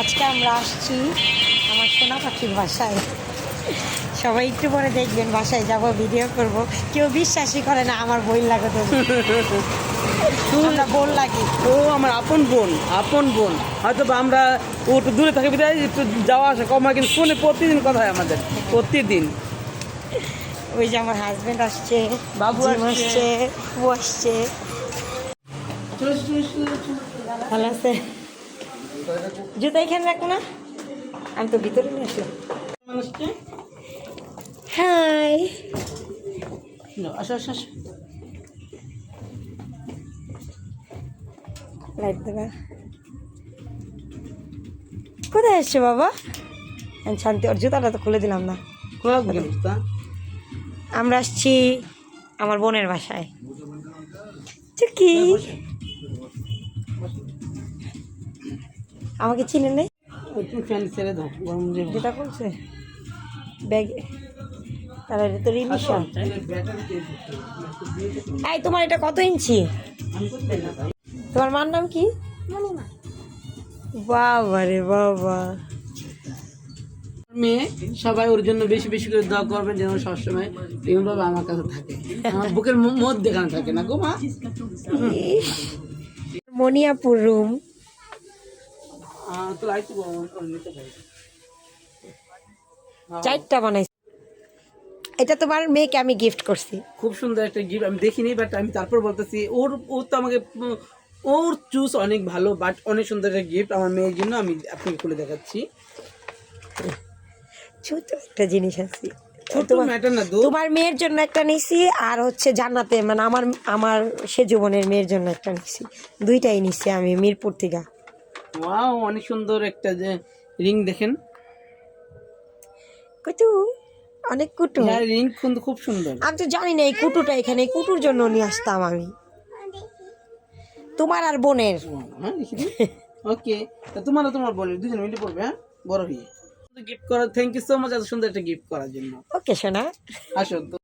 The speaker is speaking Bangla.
আজকে আমরা আসছি আমার সোনা পাখির বাসায়। সবাই একটু পরে দেখবেন, বাসায় যাব, ভিডিও করব। কেউ বিশ্বাসই করে না আমার বই লাগে তো। আমরা বোন লাগি। ও আমার আপন বোন হয়তো বা আমরা ও একটু দূরে থাকে বিদায় একটু যাওয়া আসা কম হয়, কিন্তু ফোনে প্রতিদিন কথা হয় আমাদের, প্রতিদিন। ওই যে আমার হাজবেন্ড আসছে, বাবু জিম আসছে। আসছে, ও আসছে। ভালো আছে? জুতা এখানে রাখো না, আমি তো ভিতরে নিয়ে আসলাম। মানুষকে হাই, আসো আসো আসো। লাইট দেবা। কোথায় আসছে বাবা? আমি শান্তি, ওর জুতাটা তো খুলে দিলাম না। কোথাও গেল তা? আমরা আসছি আমার বোনের বাসায়। চুকি আমাকে চিনে নেই, একটু ফ্যান ছেড়ে দাও, গরম যে যেটা করছে ব্যাগে। তাহলে তো রিমিশন। এই তোমার এটা কত ইঞ্চি? তোমার মার নাম কি? বাবা রে বাবা। মেয়ে সবাই ওর জন্য বেশি বেশি করে দোয়া করবেন যেন সবসময় এরকমভাবে আমার কাছে থাকে, আমার বুকের মধ্যে দেখানো থাকে না গো মা। ইস, মনিয়াপুর রুম। তো লাইট নিতে পারি। চারটা বানাইছি। এটা তোমার মেয়েকে আমি গিফট করছি। খুব সুন্দর একটা গিফট, আমি দেখিনি বাট আমি তারপর বলতেছি ও তো আমাকে ওর চুজ অনেক ভালো, বাট অনেক সুন্দর একটা গিফট আমার মেয়ের জন্য। আমি আপনাকে খুলে দেখাচ্ছি। ছোট একটা জিনিস আছে। ছোট ম্যাটার না, তোমার মেয়ের জন্য একটা নিছি, আর হচ্ছে জান্নাতে মানে আমার আমার সে জীবনের মেয়ের জন্য একটা নিছি। দুইটাই নিছি আমি মিরপুর থেকে। ওয়াও, অনেক সুন্দর একটা যে রিং দেখেন। কুটু, অনেক কুটু। হ্যাঁ, রিং কিন্তু খুব সুন্দর। আমি তো জানি না এই কুটুটা এখানে, এই কুটুর জন্য নিয়ে আসতাম আমি, তোমার আর বোনের। হ্যাঁ দেখি ওকে, তোমার বলে দুজন মিলে পড়বে, হ্যাঁ বড় হয়ে গিফট করার। থ্যাংক ইউ সো মাচ এত সুন্দর একটা গিফট করার জন্য। ওকে সোনা। আসো তো।